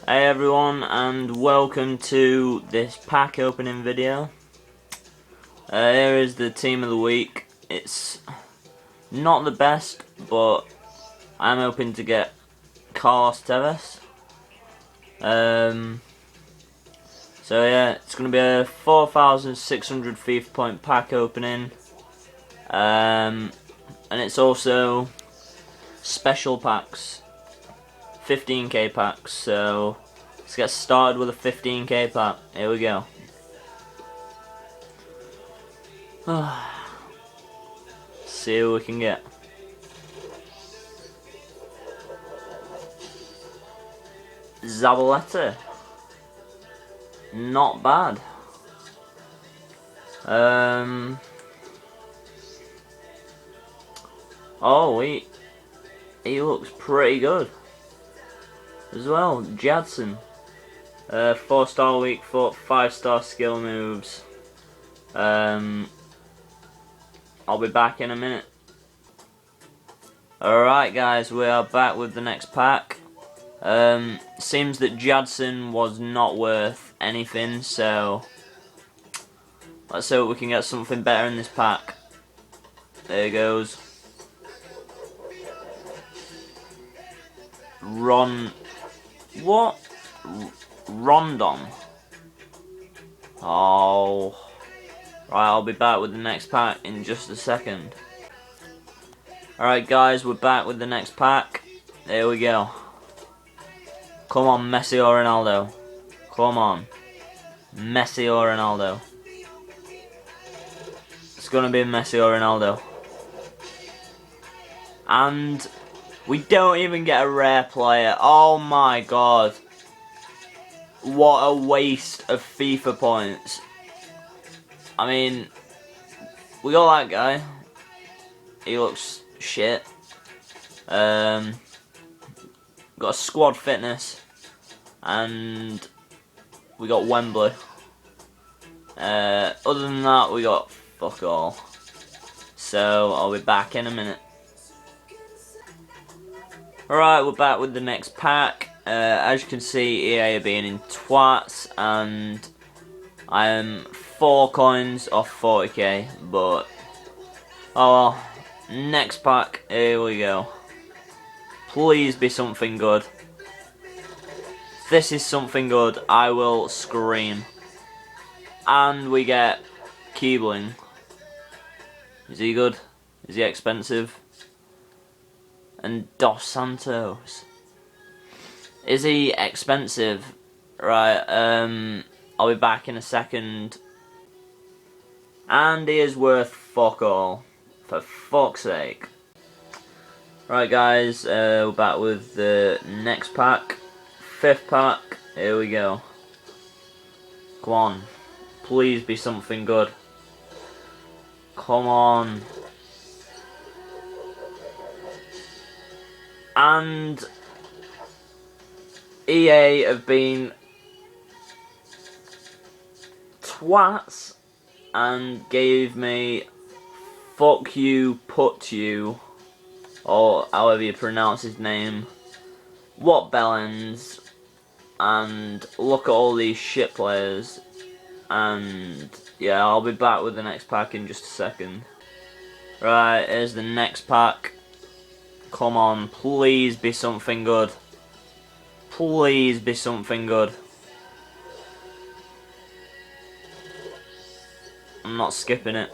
Hey everyone, and welcome to this pack opening video. Here is the team of the week. It's not the best, but I'm hoping to get Carlos Tevez. So yeah, it's going to be a 4,600 FIFA point pack opening. And it's also special packs. 15k packs, so let's get started with a 15k pack. Here we go. See who we can get. Zabaleta. Not bad. Oh, he looks pretty good as well. Jadson, 4-star weak foot, 5-star skill moves. I'll be back in a minute. Alright guys, we are back with the next pack. Seems that Jadson was not worth anything, so let's hope we can get something better in this pack. There goes. What? Rondon. Oh. Right, I'll be back with the next pack in just a second. Alright guys, we're back with the next pack. There we go. Come on, Messi or Ronaldo. Come on. Messi or Ronaldo. It's gonna be Messi or Ronaldo. And we don't even get a rare player. Oh my god. What a waste of FIFA points. I mean, we got that guy. He looks shit. Got a squad fitness. And we got Wembley. Other than that, we got fuck all. So, I'll be back in a minute. Alright, we're back with the next pack. As you can see, EA are being in twats, and I am 4 coins off 40k, but oh well. Next pack, here we go. Please be something good. If this is something good, I will scream. And we get Keebling. Is he good? Is he expensive? And Dos Santos. Is he expensive? Right, I'll be back in a second. And he is worth fuck all. For fuck's sake. Right guys, we're back with the next pack. 5th pack, here we go. Come on. Please be something good. Come on. And EA have been twats and gave me fuck you, put you, or however you pronounce his name, what Bellens, and look at all these shit players. And yeah, I'll be back with the next pack in just a second. Right, here's the next pack. Come on, please be something good. Please be something good. I'm not skipping it.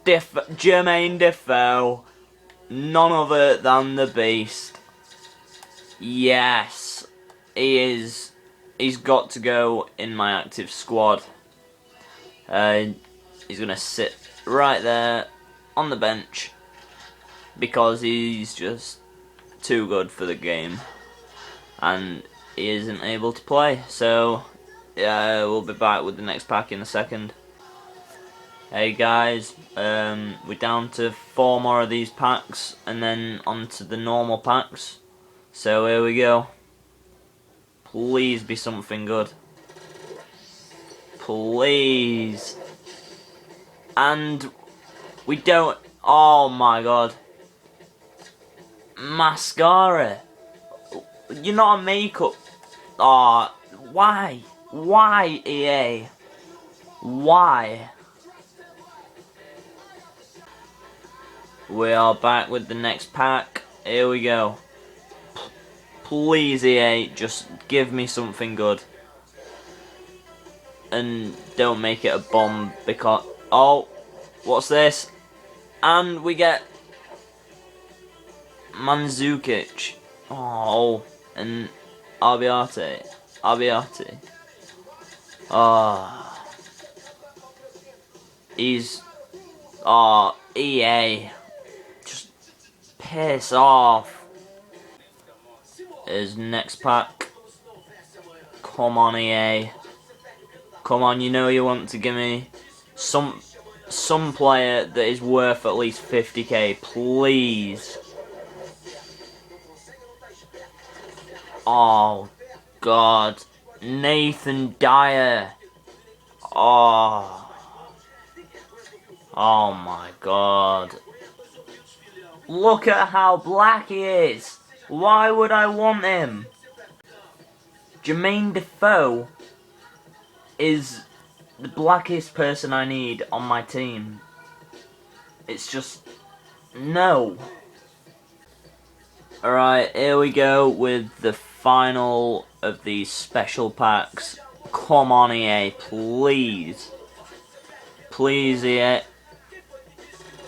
Jermaine Defoe. None other than the Beast. Yes. He is. He's got to go in my active squad. He's going to sit right there on the bench. Because he's just too good for the game. And he isn't able to play. So, yeah, we'll be back with the next pack in a second. Hey guys, we're down to 4 more of these packs. And then on to the normal packs. So, here we go. Please be something good. Please. And we don't... Oh my god. Mascara. You're not a makeup. Ah, why? Why, EA? Why? We are back with the next pack. Here we go. Please, EA, just give me something good. And don't make it a bomb because... Oh, what's this? And we get... Mandzukic. Oh, and Arbiate. Ah. He's... Oh, EA. Just piss off. Here's next pack. Come on, EA. Come on, you know you want to give me some player that is worth at least 50k, please. Oh, God. Nathan Dyer. Oh. Oh, my God. Look at how black he is. Why would I want him? Jermaine Defoe is the blackest person I need on my team. It's just... no. Alright, here we go with the final of these special packs. Come on, EA, please. Please, EA.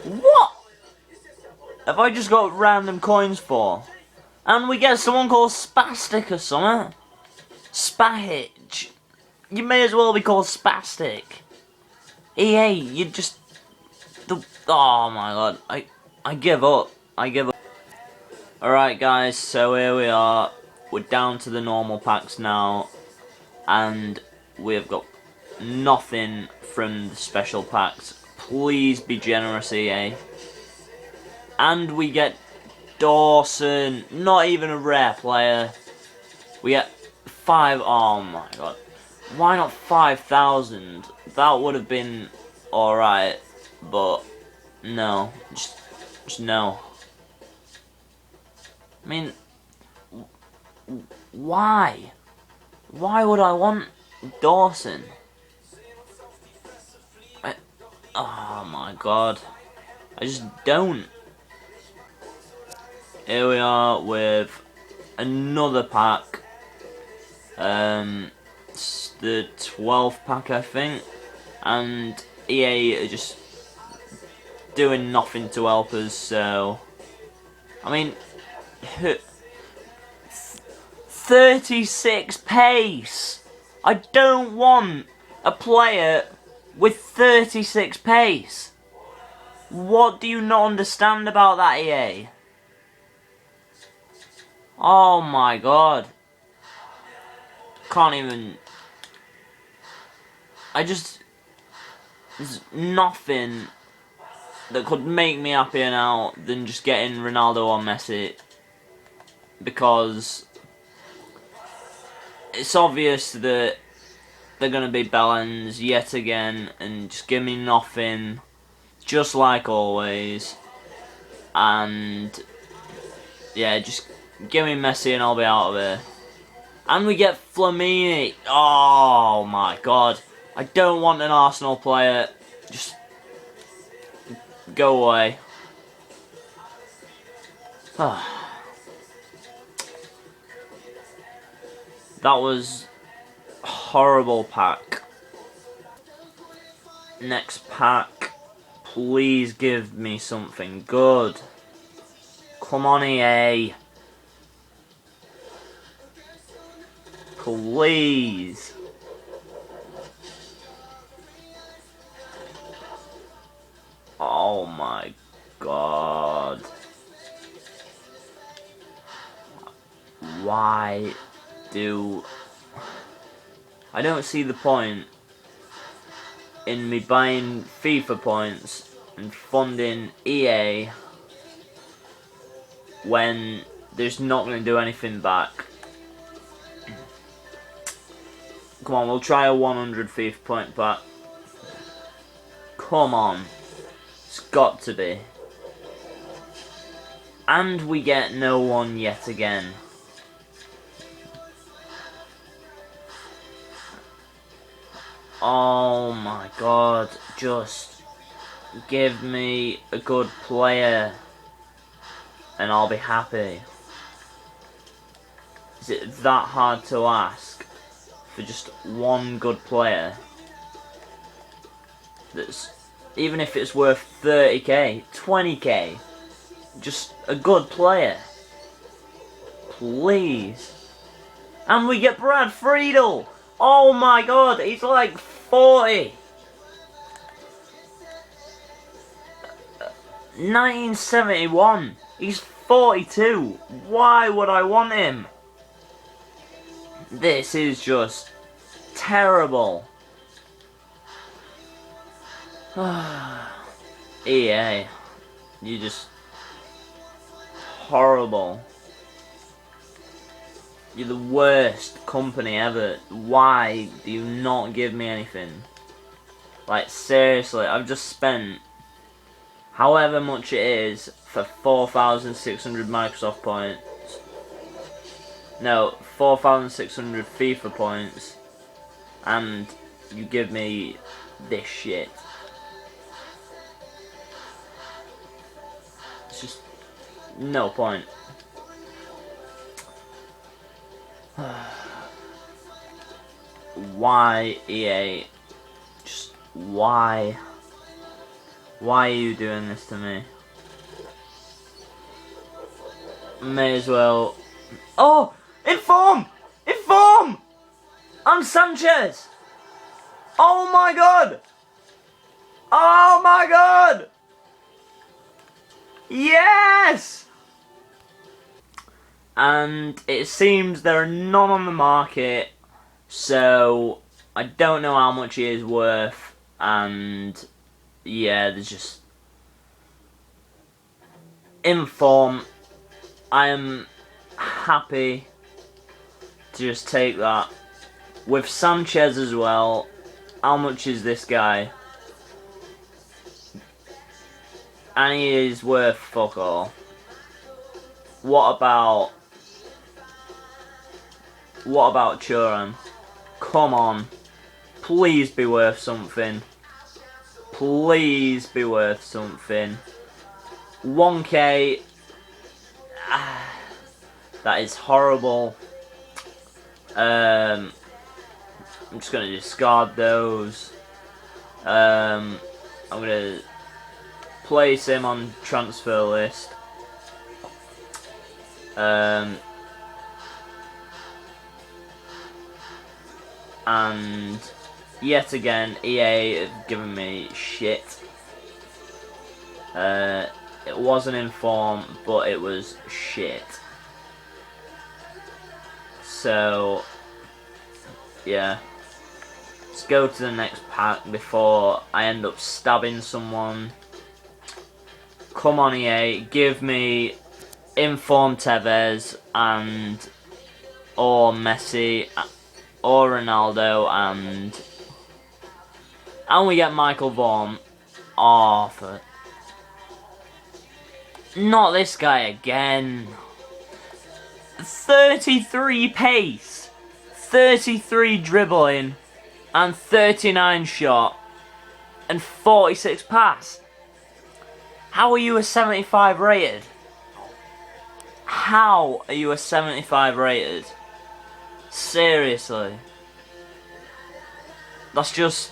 What have I just got random coins for? And we get someone called Spastic or something. Spahic. You may as well be called Spastic. EA, you just... oh my God. I give up. Alright guys, so here we are. We're down to the normal packs now. And we've got nothing from the special packs. Please be generous, EA. And we get Dawson. Not even a rare player. We get 5. Oh my God. Why not 5,000? That would have been alright. But no. Just no. I mean, why? Why would I want Dawson? Oh my God. I just don't. Here we are with another pack. It's the 12th pack, I think. And EA are just doing nothing to help us, so... I mean... 36 pace! I don't want a player with 36 pace! What do you not understand about that, EA? Oh my God. Can't even... there's nothing that could make me happier now than just getting Ronaldo or Messi. Because it's obvious that they're going to be Bellens yet again and just give me nothing, just like always. And yeah, just give me Messi and I'll be out of here. And we get Flamini. Oh my God. I don't want an Arsenal player. Just go away. That was a horrible pack. Next pack. Please give me something good. Come on, EA. Please. Oh my God. Why do... I don't see the point in me buying FIFA points and funding EA when there's not going to do anything back. Come on, we'll try a 100 FIFA point pack. Come on. It's got to be. And we get no one yet again. Oh my god, just give me a good player and I'll be happy. Is it that hard to ask for just one good player? That's, even if it's worth 30k, 20k, just a good player. Please. And we get Brad Friedel. Oh my god, he's like 40. 1971. He's 42. Why would I want him? This is just terrible. EA, you just horrible. You're the worst company ever. Why do you not give me anything? Like, seriously, I've just spent however much it is for 4,600 Microsoft points. No, 4,600 FIFA points. And you give me this shit. It's just no point. Why, EA? Just why? Why are you doing this to me? May as well. Oh! Inform! Inform! I'm Sanchez! Oh my god! Oh my god! Yes! And it seems there are none on the market, so I don't know how much he is worth, and yeah, there's just Inform. I am happy to just take that. With Sanchez as well, how much is this guy? And he is worth fuck all. What about Churan? Come on. Please be worth something. Please be worth something. 1k. That is horrible. I'm just gonna discard those. I'm gonna place him on transfer list. And yet again, EA have given me shit. It wasn't Inform, but it was shit. So, yeah. Let's go to the next pack before I end up stabbing someone. Come on, EA, give me Inform Tevez and or Messi or Ronaldo and we get Michael Vaughan. Oh, for not this guy again. 33 pace, 33 dribbling, and 39 shot, and 46 pass. How are you a 75 rated? How are you a 75 rated? Seriously. That's just...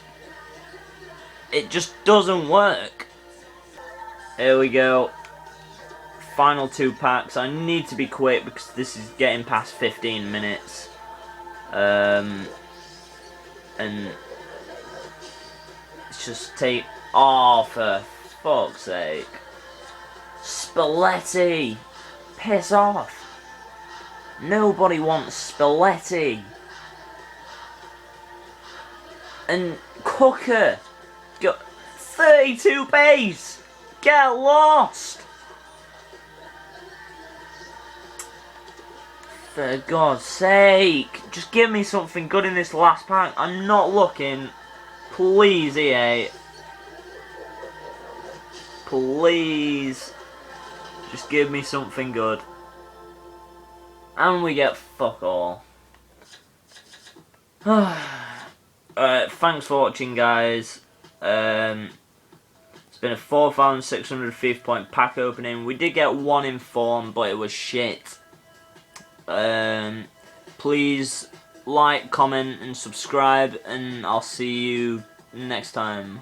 it just doesn't work. Here we go. Final 2 packs. I need to be quick because this is getting past 15 minutes. And it's just take... oh, for fuck's sake. Spalletti! Piss off! Nobody wants Spalletti! And Cooker! Got 32 base! Get lost! For God's sake, just give me something good in this last pack. I'm not looking. Please, EA. Please. Just give me something good. And we get fuck all. Thanks for watching, guys. It's been a 4,650 point pack opening. We did get one inform, but it was shit. Please like, comment, and subscribe, and I'll see you next time.